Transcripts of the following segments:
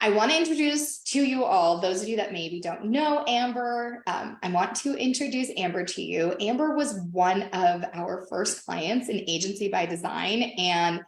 I want to introduce to you all, those of you that maybe don't know Amber, I want to introduce Amber to you. Amber was one of our first clients in Agency by Design, and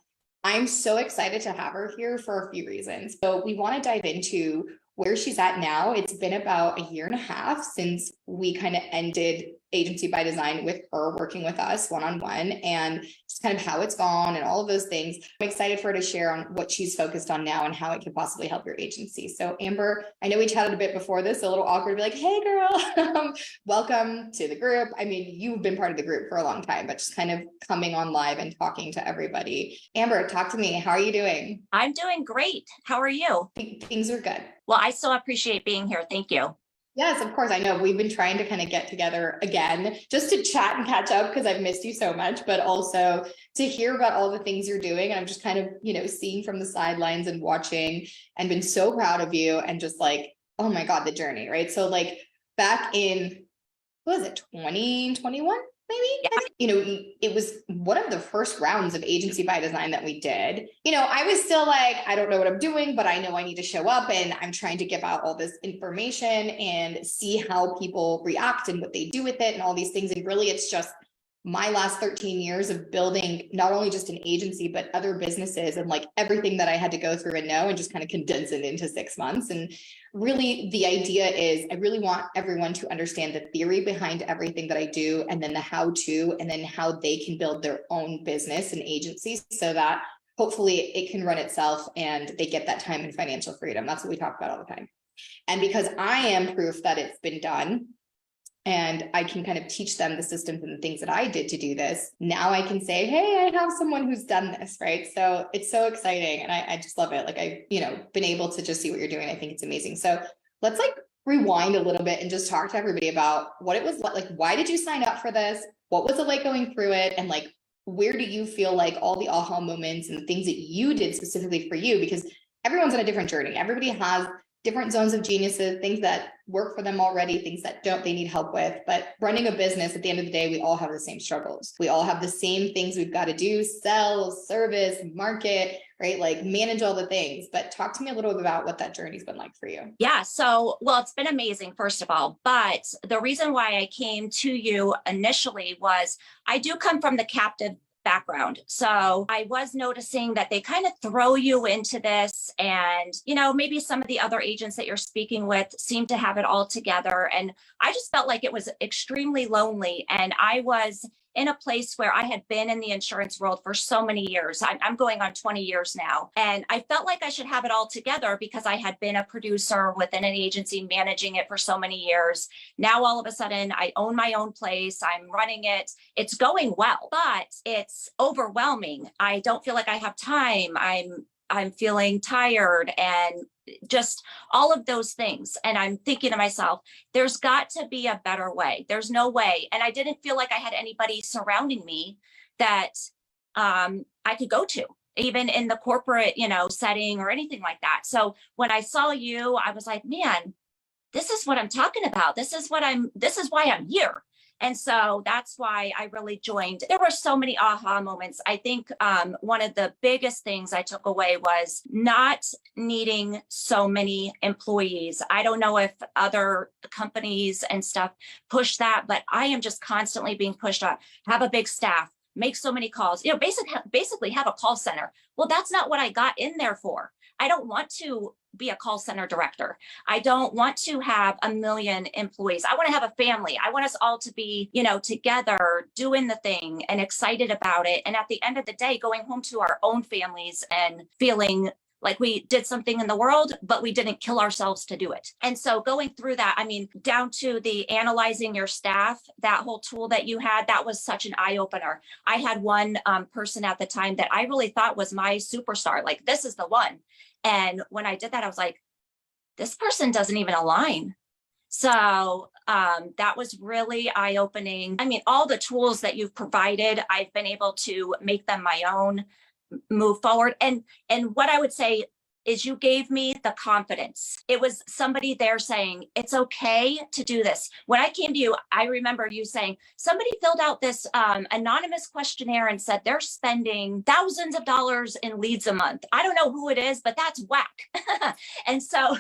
I'm so excited to have her here for a few reasons. So we want to dive into where she's at now. It's been about a year and a half since we kind of ended Agency by Design with her working with us one-on-one, and just kind of how it's gone and all of those things. I'm excited for her to share on what she's focused on now and how it could possibly help your agency. So Amber, I know we chatted a bit before this, a little awkward to be like, hey girl, welcome to the group. I mean, you've been part of the group for a long time, but just kind of coming on live and talking to everybody. Amber, talk to me. How are you doing? I'm doing great. How are you? Things are good. Well, I so appreciate being here. Thank you. Yes, of course. I know we've been trying to kind of get together again just to chat and catch up because I've missed you so much, but also to hear about all the things you're doing. And I'm just kind of, seeing from the sidelines and watching and been so proud of you and just like, oh my God, the journey, right? So like back in, what was it, 2021? Maybe, it was one of the first rounds of Agency by Design that we did. I was still like, I don't know what I'm doing, but I know I need to show up, and I'm trying to give out all this information and see how people react and what they do with it and all these things. And really, it's just my last 13 years of building not only just an agency, but other businesses and like everything that I had to go through and know and just kind of condense it into 6 months. And really the idea is I really want everyone to understand the theory behind everything that I do, and then the how to, and then how they can build their own business and agencies so that hopefully it can run itself and they get that time and financial freedom. That's what we talk about all the time. And because I am proof that it's been done, and I can kind of teach them the systems and the things that I did to do this, now I can say, hey, I have someone who's done this, right? So it's so exciting. And I just love it. Like I've, been able to just see what you're doing. I think it's amazing. So let's like rewind a little bit and just talk to everybody about what it was like. Why did you sign up for this? What was it like going through it? And like, where do you feel like all the aha moments and things that you did specifically for you? Because everyone's on a different journey. Everybody has different zones of geniuses, things that work for them already, things that don't, they need help with. But running a business, at the end of the day, we all have the same struggles. We all have the same things we've got to do: sell, service, market, right? Like manage all the things. But talk to me a little bit about what that journey's been like for you. Yeah. So, well, it's been amazing, first of all. But the reason why I came to you initially was I do come from the captive background. So I was noticing that they kind of throw you into this, and, maybe some of the other agents that you're speaking with seem to have it all together. And I just felt like it was extremely lonely. And I was in a place where I had been in the insurance world for so many years. I'm going on 20 years now. And I felt like I should have it all together because I had been a producer within an agency managing it for so many years. Now, all of a sudden, I own my own place. I'm running it. It's going well, but it's overwhelming. I don't feel like I have time. I'm feeling tired and just all of those things. And I'm thinking to myself, there's got to be a better way. There's no way. And I didn't feel like I had anybody surrounding me that I could go to, even in the corporate, setting or anything like that. So when I saw you, I was like, man, this is what I'm talking about. This is why I'm here. And so that's why I really joined. There were so many aha moments. I think one of the biggest things I took away was not needing so many employees. I don't know if other companies and stuff push that, but I am just constantly being pushed on. Have a big staff, make so many calls, basically have a call center. Well, that's not what I got in there for. I don't want to be a call center director. I don't want to have 1 million employees. I want to have a family. I want us all to be, together doing the thing and excited about it. And at the end of the day, going home to our own families and feeling like we did something in the world, but we didn't kill ourselves to do it. And so going through that, down to the analyzing your staff, that whole tool that you had, that was such an eye opener. I had one person at the time that I really thought was my superstar. Like, this is the one. And when I did that, I was like, this person doesn't even align. So that was really eye-opening. All the tools that you've provided, I've been able to make them my own, move forward. And what I would say is you gave me the confidence. It was somebody there saying, it's okay to do this. When I came to you, I remember you saying, somebody filled out this anonymous questionnaire and said they're spending thousands of dollars in leads a month. I don't know who it is, but that's whack. And so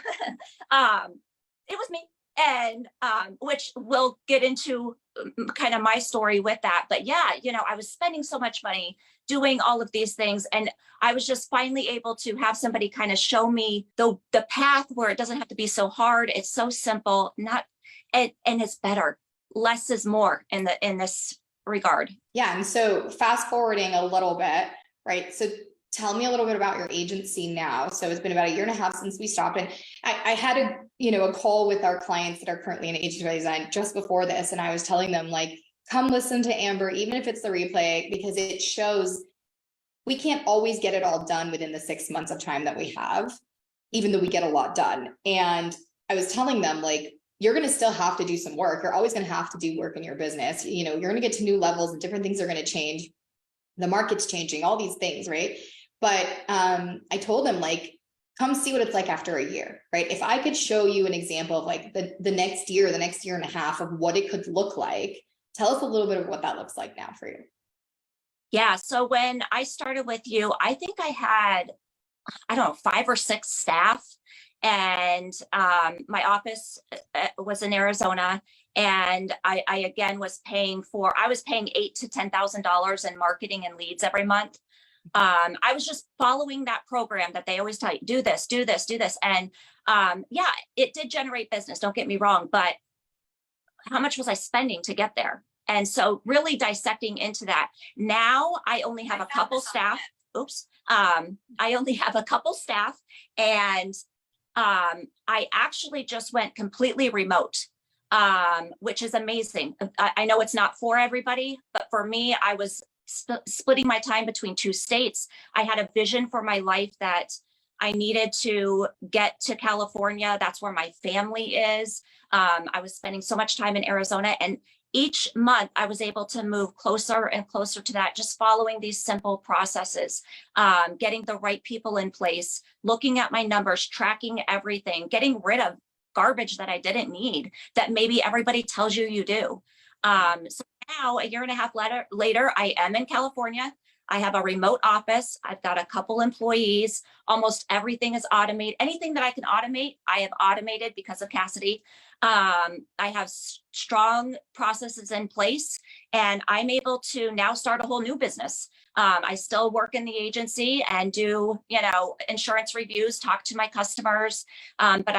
it was me. And which we'll get into kind of my story with that. But yeah, you know, I was spending so much money doing all of these things. And I was just finally able to have somebody kind of show me the path where it doesn't have to be so hard. It's so simple, and it's better. Less is more in this regard. Yeah. And so fast forwarding a little bit, right? So tell me a little bit about your agency now. So it's been about 1.5 years since we stopped. And I had a call with our clients that are currently in agency design just before this. And I was telling them, like, come listen to Amber, even if it's the replay, because it shows we can't always get it all done within the 6 months of time that we have, even though we get a lot done. And I was telling them, like, you're going to still have to do some work. You're always going to have to do work in your business. You know, you're going to get to new levels and different things are going to change. The market's changing, all these things, right? But I told them, like, come see what it's like after a year, right? If I could show you an example of like the next year, the next 1.5 years of what it could look like, tell us a little bit of what that looks like now for you. Yeah. So when I started with you, I think I had, I don't know, 5 or 6 staff. And my office was in Arizona. And I again was paying $8,000 to $10,000 in marketing and leads every month. I was just following that program that they always tell you, do this, do this, do this. And yeah, it did generate business, don't get me wrong, but how much was I spending to get there? And so really dissecting into that. Now I only have a couple staff. I only have a couple staff, and I actually just went completely remote, which is amazing. I know it's not for everybody, but for me, I was splitting my time between 2 states. I had a vision for my life that I needed to get to California. That's where my family is. I was spending so much time in Arizona, and each month I was able to move closer and closer to that, just following these simple processes, getting the right people in place, looking at my numbers, tracking everything, getting rid of garbage that I didn't need, that maybe everybody tells you do. So now 1.5 years later, I am in California. I have a remote office. I've got a couple employees. Almost everything is automated. Anything that I can automate, I have automated because of Cassidy. I have strong processes in place, and I'm able to now start a whole new business. I still work in the agency and do, insurance reviews, talk to my customers. But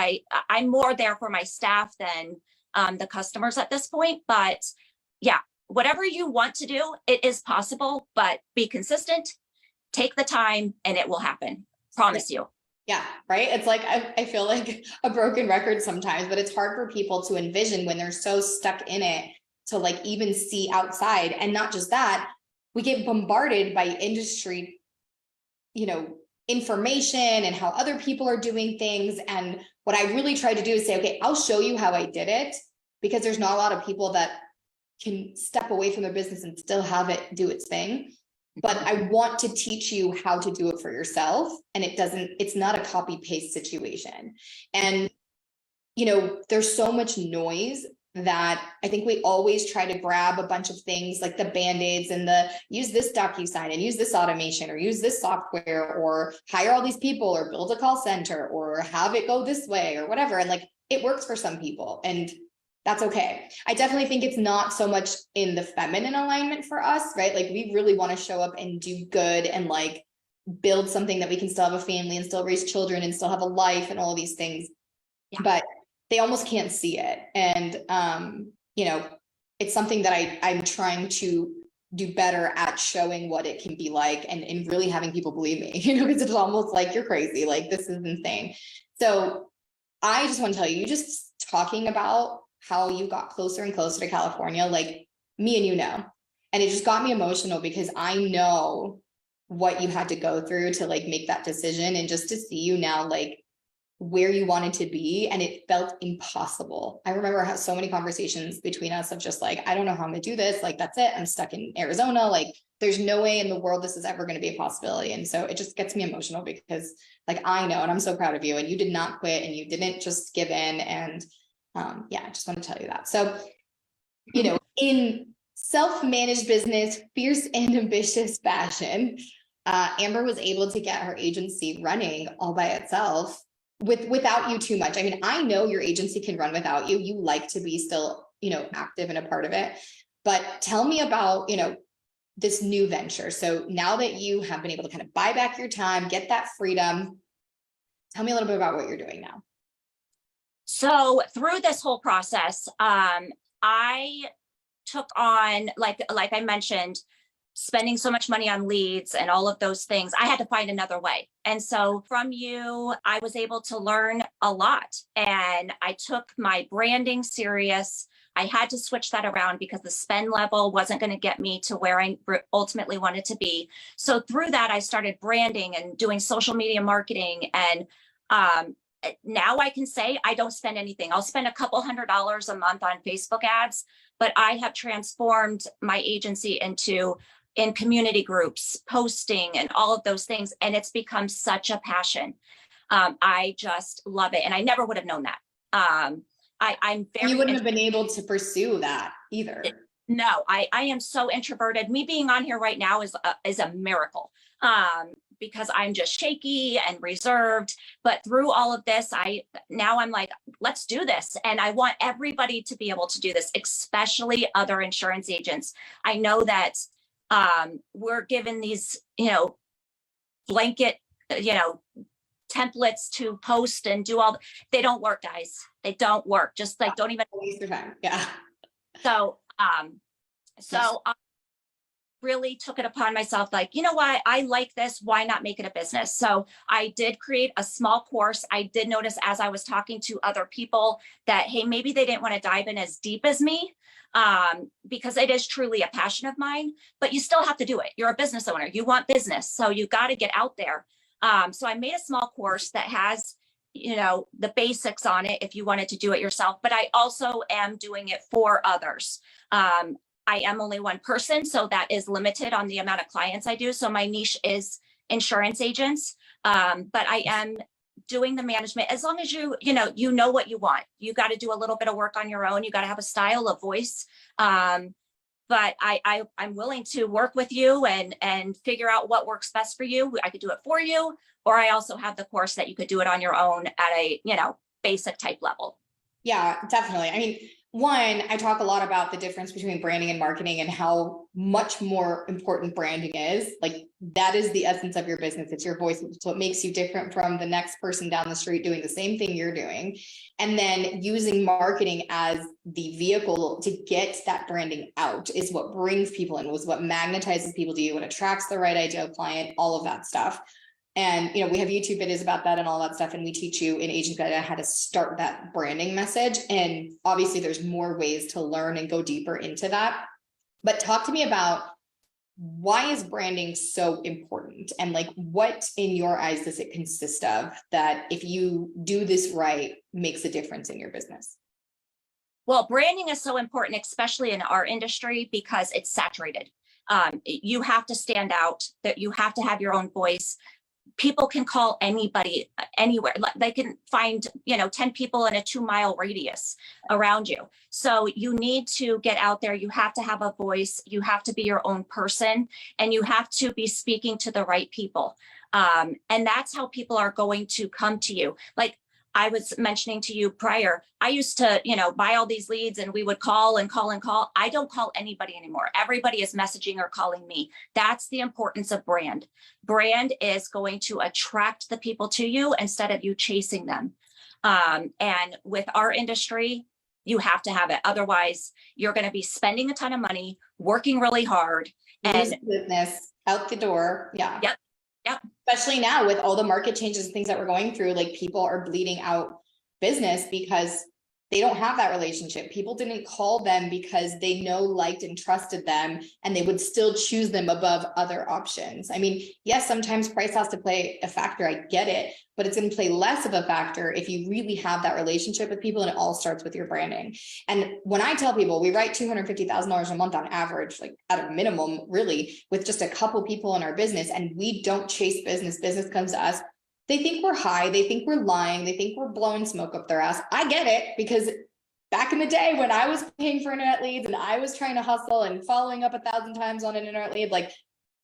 I'm more there for my staff than the customers at this point. But yeah, whatever you want to do, it is possible, but be consistent, take the time, and it will happen. Promise you. Yeah, right. It's like, I feel like a broken record sometimes, but it's hard for people to envision when they're so stuck in it to like even see outside. And not just that, we get bombarded by industry, information and how other people are doing things. And what I really try to do is say, okay, I'll show you how I did it, because there's not a lot of people that can step away from their business and still have it do its thing. But I want to teach you how to do it for yourself. And it's not a copy paste situation. And, there's so much noise that I think we always try to grab a bunch of things like the Band-Aids and use this DocuSign and use this automation or use this software or hire all these people or build a call center or have it go this way or whatever. And like, it works for some people, and that's okay. I definitely think it's not so much in the feminine alignment for us, right? Like, we really want to show up and do good and like build something that we can still have a family and still raise children and still have a life and all these things. Yeah. But they almost can't see it. And, it's something that I'm trying to do better at showing what it can be like and really having people believe me, because it's almost like, you're crazy. Like, this is insane. So I just want to tell you, just talking about how you got closer and closer to California, like me and and it just got me emotional because I know what you had to go through to like make that decision, and just to see you now like where you wanted to be, and it felt impossible. I remember how so many conversations between us of just like, I don't know how I'm gonna do this. Like, that's it. I'm stuck in Arizona. Like, there's no way in the world this is ever going to be a possibility. And so it just gets me emotional because like, I know, and I'm so proud of you, and you did not quit and you didn't just give in. And yeah, I just want to tell you that. So, you know, in self-managed business, fierce and ambitious fashion, Amber was able to get her agency running all by itself without you too much. I mean, I know your agency can run without you. You like to be still, you know, active and a part of it. But tell me about, you know, this new venture. So now that you have been able to kind of buy back your time, get that freedom, tell me a little bit about what you're doing now. So through this whole process, I took on, like I mentioned, spending so much money on leads and all of those things. I had to find another way. And so from you, I was able to learn a lot, and I took my branding serious. I had to switch that around because the spend level wasn't going to get me to where I ultimately wanted to be. So through that, I started branding and doing social media marketing. And now I can say I don't spend anything. I'll spend a couple $100s a month on Facebook ads, but I have transformed my agency into in community groups, posting and all of those things. And it's become such a passion. I just love it. And I never would have known that. I'm very— You wouldn't have been able to pursue that either. No, I am so introverted. Me being on here right now is a miracle. Because I'm just shaky and reserved. But through all of this, now I'm like, let's do this. And I want everybody to be able to do this, especially other insurance agents. I know that we're given these, blanket, templates to post and do all. They don't work, guys. They don't work. Just like, don't even waste your time. Yeah. So, I really took it upon myself, like, you know what, I like this, why not make it a business? So I did create a small course. I did notice as I was talking to other people that, hey, maybe they didn't want to dive in as deep as me, because it is truly a passion of mine, but you still have to do it. You're a business owner, you want business, so you got to get out there. So I made a small course that has, the basics on it if you wanted to do it yourself, but I also am doing it for others. I am only one person, so that is limited on the amount of clients I do. So my niche is insurance agents, but I am doing the management. As long as you know what you want. You got to do a little bit of work on your own. You got to have a style, a voice. But I'm willing to work with you and figure out what works best for you. I could do it for you, or I also have the course that you could do it on your own at a basic type level. Yeah, definitely. I mean, one, I talk a lot about the difference between branding and marketing and how much more important branding is. Like, that is the essence of your business. It's your voice. It's what makes you different from the next person down the street doing the same thing you're doing. And then using marketing as the vehicle to get that branding out is what brings people in, was what magnetizes people to you, what attracts the right ideal client, all of that stuff. And, we have YouTube videos about that and all that stuff. And we teach you in Agent Guide how to start that branding message. And obviously there's more ways to learn and go deeper into that. But talk to me about, why is branding so important? And like, what in your eyes does it consist of that, if you do this right, makes a difference in your business? Well, branding is so important, especially in our industry, because it's saturated. You have to stand out, that you have to have your own voice. People can call anybody anywhere. They can find, 10 people in a 2-mile radius around you. So you need to get out there. You have to have a voice. You have to be your own person, and you have to be speaking to the right people. And that's how people are going to come to you. Like I was mentioning to you prior, I used to, buy all these leads, and we would call and call and call. I don't call anybody anymore. Everybody is messaging or calling me. That's the importance of brand. Brand is going to attract the people to you instead of you chasing them. And with our industry, you have to have it. Otherwise, you're going to be spending a ton of money, working really hard, and business out the door. Yeah. Yep. Yep. Especially now with all the market changes and things that we're going through, like, people are bleeding out business because They don't have that relationship. People didn't call them because they know, liked, and trusted them, and they would still choose them above other options. I mean, yes, sometimes price has to play a factor. I get it, but it's going to play less of a factor if you really have that relationship with people, and it all starts with your branding. And when I tell people we write $250,000 a month on average, like at a minimum, really, with just a couple people in our business, and we don't chase business, business comes to us. They think we're high. They think we're lying. They think we're blowing smoke up their ass. I get it, because back in the day when I was paying for internet leads and I was trying to hustle and following up 1,000 times on an internet lead, like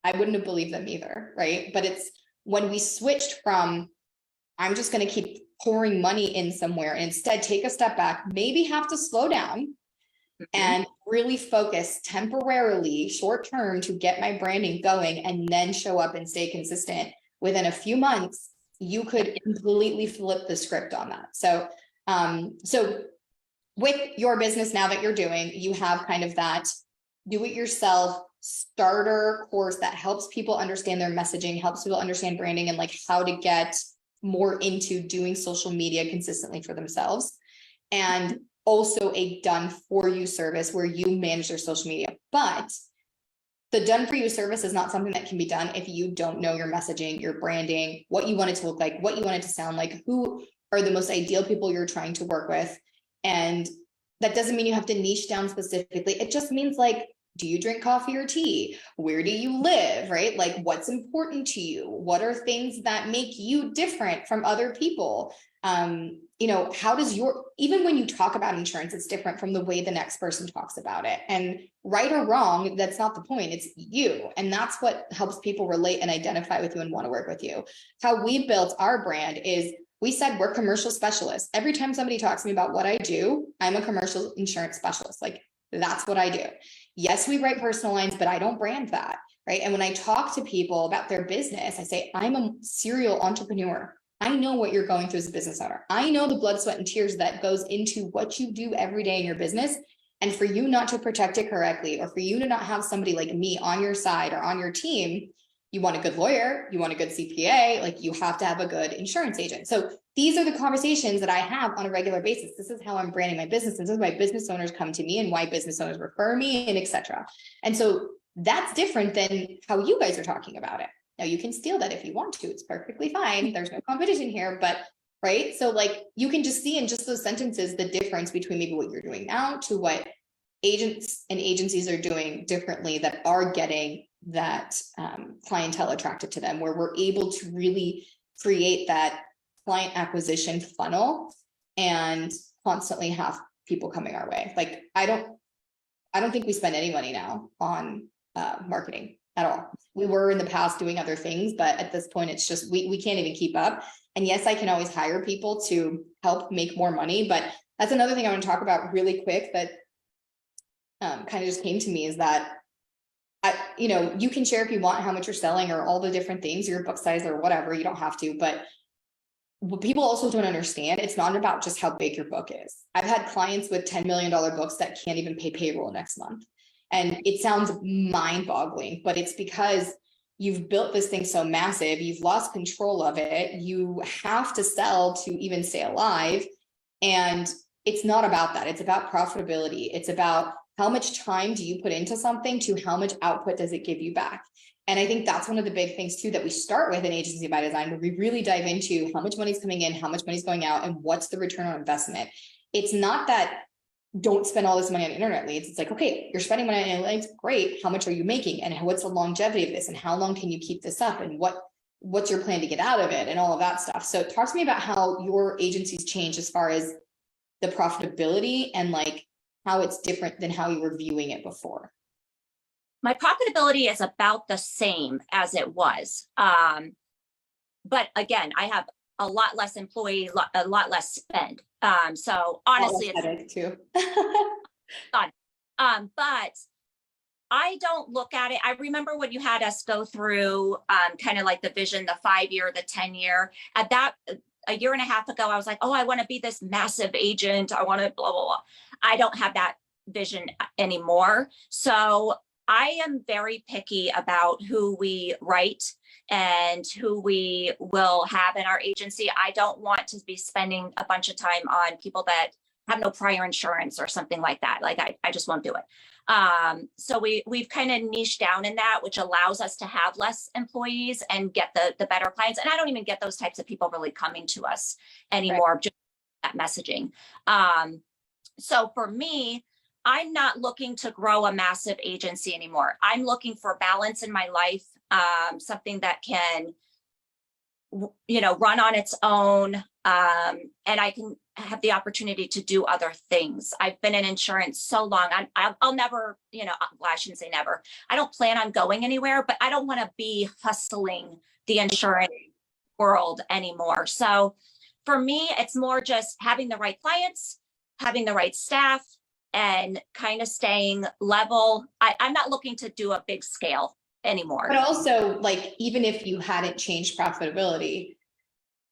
I wouldn't have believed them either, right? But it's when we switched from, I'm just going to keep pouring money in somewhere, and instead take a step back, maybe have to slow down and really focus temporarily, short term, to get my branding going, and then show up and stay consistent. Within a few months, you could completely flip the script on that. So, so with your business now that you're doing, you have kind of that do-it-yourself starter course that helps people understand their messaging, helps people understand branding, and like how to get more into doing social media consistently for themselves. And also a done for you service where you manage their social media. But the done for you service is not something that can be done if you don't know your messaging, your branding, what you want it to look like, what you want it to sound like, who are the most ideal people you're trying to work with. And that doesn't mean you have to niche down specifically. It just means like, do you drink coffee or tea? Where do you live, right? Like, what's important to you? What are things that make you different from other people? You know, how does even when you talk about insurance, it's different from the way the next person talks about it. And right or wrong, that's not the point. It's you. And that's what helps people relate and identify with you and want to work with you. How we built our brand is we said we're commercial specialists. Every time somebody talks to me about what I do, I'm a commercial insurance specialist. Like, that's what I do. Yes, we write personal lines, but I don't brand that, right? And when I talk to people about their business, I say, I'm a serial entrepreneur. I know what you're going through as a business owner. I know the blood, sweat, and tears that goes into what you do every day in your business. And for you not to protect it correctly, or for you to not have somebody like me on your side or on your team, you want a good lawyer, you want a good CPA, like you have to have a good insurance agent. So these are the conversations that I have on a regular basis. This is how I'm branding my business. And this is why business owners come to me and why business owners refer me, and etc. And so that's different than how you guys are talking about it. Now you can steal that if you want to, it's perfectly fine. There's no competition here, but right. So like you can just see in just those sentences, the difference between maybe what you're doing now to what agents and agencies are doing differently that are getting that clientele attracted to them, where we're able to really create that client acquisition funnel and constantly have people coming our way. Like I don't think we spend any money now on marketing at all. We were in the past doing other things, but at this point it's just we can't even keep up. And yes, I can always hire people to help make more money, but that's another thing I want to talk about really quick that kind of just came to me is that you know, you can share if you want how much you're selling or all the different things, your book size or whatever, you don't have to, but what people also don't understand, it's not about just how big your book is. I've had clients with $10 million books that can't even pay payroll next month. And it sounds mind-boggling, but it's because you've built this thing so massive, you've lost control of it, you have to sell to even stay alive. And it's not about that. It's about profitability. It's about how much time do you put into something to how much output does it give you back? And I think that's one of the big things too, that we start with in Agency by Design, where we really dive into how much money is coming in, how much money is going out, and what's the return on investment. It's not that don't spend all this money on internet leads. It's like, okay, you're spending money on internet leads, great. How much are you making? And what's the longevity of this? And how long can you keep this up? And what's your plan to get out of it? And all of that stuff. So talk to me about how your agency's changed as far as the profitability and like how it's different than how you were viewing it before. My profitability is about the same as it was. But again, I have a lot less employee, a lot less spend. So honestly, it's too. but I don't look at it. I remember when you had us go through kind of like the vision, the 5-year, the 10-year. At that, a year and a half ago, I was like, oh, I want to be this massive agent. I want to blah, blah, blah. I don't have that vision anymore. So I am very picky about who we write and who we will have in our agency. I don't want to be spending a bunch of time on people that have no prior insurance or something like that. Like I just won't do it. So we've kind of niched down in that, which allows us to have less employees and get the better clients. And I don't even get those types of people really coming to us anymore, right. Just that messaging. So for me, I'm not looking to grow a massive agency anymore. I'm looking for balance in my life, something that can, run on its own, and I can have the opportunity to do other things. I've been in insurance so long. I'll never, well, I shouldn't say never. I don't plan on going anywhere, but I don't want to be hustling the insurance world anymore. So for me, it's more just having the right clients, having the right staff, and kind of staying level. I'm not looking to do a big scale anymore. But also, like, even if you hadn't changed profitability,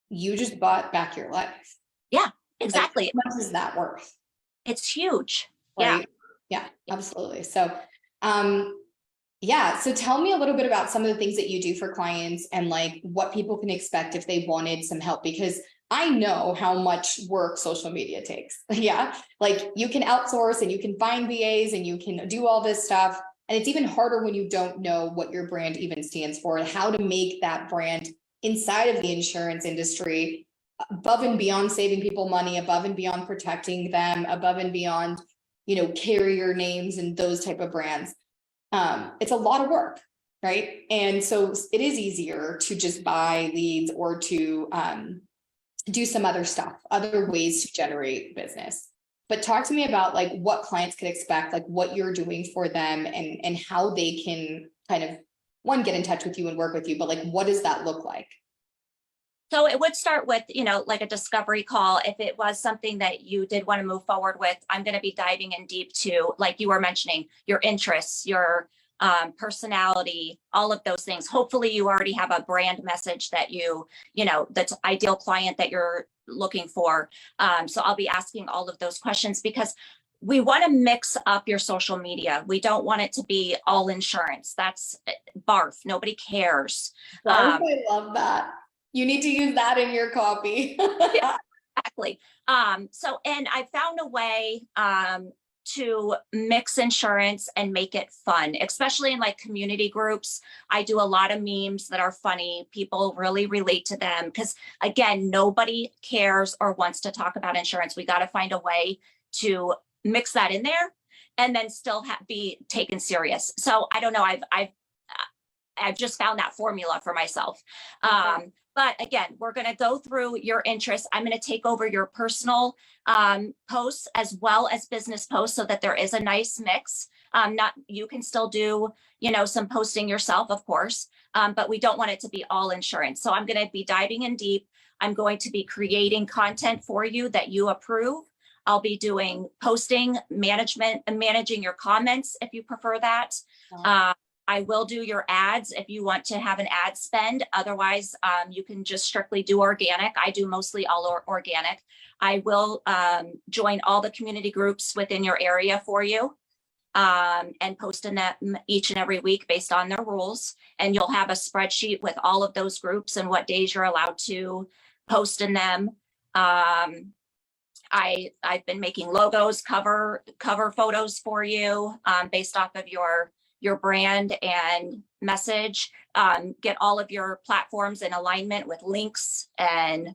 you just bought back your life. Yeah, exactly. Like, how much is that worth? It's huge. Right? Yeah, absolutely. So, yeah. So tell me a little bit about some of the things that you do for clients and like what people can expect if they wanted some help, because I know how much work social media takes. Yeah. Like you can outsource and you can find VAs and you can do all this stuff. And it's even harder when you don't know what your brand even stands for and how to make that brand inside of the insurance industry above and beyond saving people money, above and beyond protecting them, above and beyond, carrier names and those type of brands. It's a lot of work, right? And so it is easier to just buy leads or to do some other stuff, other ways to generate business. But talk to me about like what clients could expect, like what you're doing for them and how they can kind of, one, get in touch with you and work with you, but like, what does that look like? So it would start with, like a discovery call. If it was something that you did want to move forward with, I'm going to be diving in deep to, like you were mentioning, your interests, your personality, all of those things. Hopefully you already have a brand message that that's ideal client that you're looking for. So I'll be asking all of those questions because we want to mix up your social media. We don't want it to be all insurance. That's barf. Nobody cares. I love that. You need to use that in your copy. Yeah, exactly. And I found a way to mix insurance and make it fun, especially in like community groups. I do a lot of memes that are funny. People really relate to them because, again, nobody cares or wants to talk about insurance. We got to find a way to mix that in there and then still be taken serious. So I don't know. I've just found that formula for myself. Okay. But again, we're going to go through your interests. I'm going to take over your personal posts as well as business posts so that there is a nice mix. You can still do, some posting yourself, of course, but we don't want it to be all insurance. So I'm going to be diving in deep. I'm going to be creating content for you that you approve. I'll be doing posting management and managing your comments if you prefer that. I will do your ads if you want to have an ad spend. Otherwise, you can just strictly do organic. I do mostly all organic. I will join all the community groups within your area for you and post in that each and every week based on their rules. And you'll have a spreadsheet with all of those groups and what days you're allowed to post in them. I've been making logos, cover photos for you based off of your brand and message, get all of your platforms in alignment with links and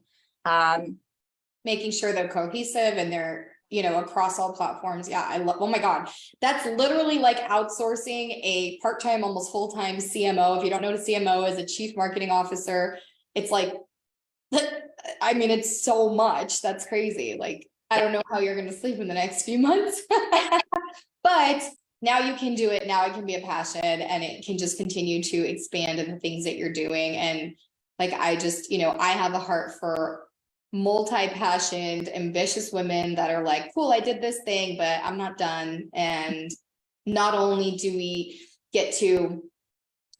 making sure they're cohesive and they're, across all platforms. Yeah, I love, oh my God, that's literally like outsourcing a part-time, almost full-time CMO. If you don't know what a CMO is, a chief marketing officer, it's like, I mean, it's so much. That's crazy. Like, I don't know how you're going to sleep in the next few months, but now you can do it. Now it can be a passion and it can just continue to expand in the things that you're doing. And like, I just, I have a heart for multi-passioned, ambitious women that are like, cool, I did this thing, but I'm not done. And not only do we get to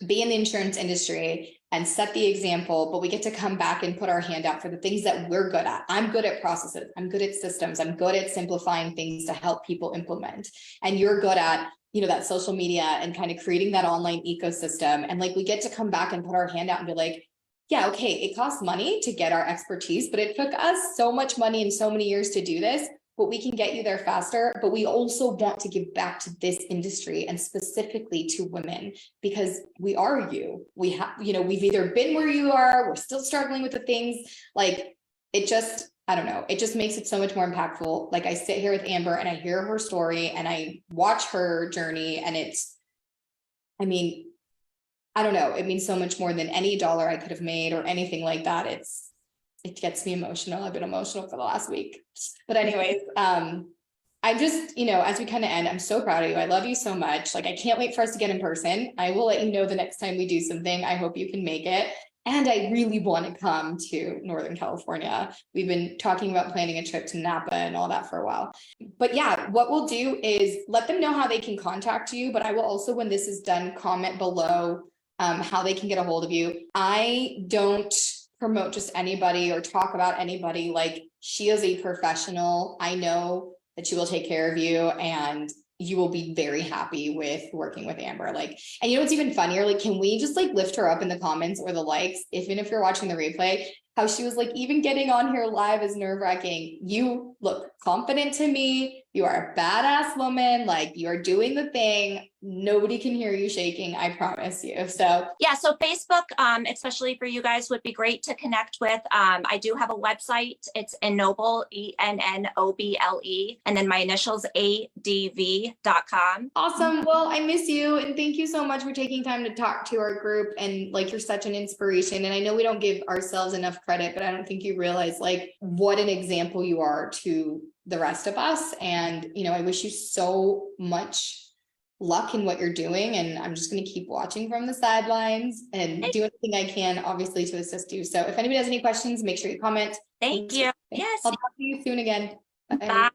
be in the insurance industry and set the example, but we get to come back and put our hand out for the things that we're good at. I'm good at processes. I'm good at systems. I'm good at simplifying things to help people implement. And you're good at, that social media and kind of creating that online ecosystem. And like, we get to come back and put our hand out and be like, yeah, okay, it costs money to get our expertise, but it took us so much money and so many years to do this. but we can get you there faster. But we also want to give back to this industry and specifically to women, because we are you. We have, you know, we've either been where you are, we're still struggling with the things, like it just, I don't know, it just makes it so much more impactful. Like I sit here with Amber and I hear her story and I watch her journey, and it's, I mean, I don't know, it means so much more than any dollar I could have made or anything like that. It gets me emotional. I've been emotional for the last week. But anyways, I just, you know, as we kind of end, I'm so proud of you. I love you so much. Like, I can't wait for us to get in person. I will let you know the next time we do something. I hope you can make it. And I really want to come to Northern California. We've been talking about planning a trip to Napa and all that for a while. But yeah, what we'll do is let them know how they can contact you. But I will also, when this is done, comment below how they can get a hold of you. I don't promote just anybody or talk about anybody. Like, she is a professional. I know that she will take care of you, and you will be very happy with working with Amber. Like, and you know what's even funnier? Like, can we just like lift her up in the comments or the likes, even if you're watching the replay, how she was like, even getting on here live is nerve-wracking. You look confident to me. You are a badass woman. Like, you are doing the thing. Nobody can hear you shaking. I promise you. So yeah, so Facebook, especially for you guys, would be great to connect with. I do have a website. It's Ennoble, ENNOBLE, and then my initials ADV.com. awesome. Well, I miss you. And thank you so much for taking time to talk to our group. And like, you're such an inspiration. And I know we don't give ourselves enough credit, but I don't think you realize like what an example you are to the rest of us. And, you know, I wish you so much luck in what you're doing. And I'm just going to keep watching from the sidelines and do anything I can, obviously, to assist you. So if anybody has any questions, make sure you comment. Thank you. Yes. I'll talk to you soon again. Bye. Bye.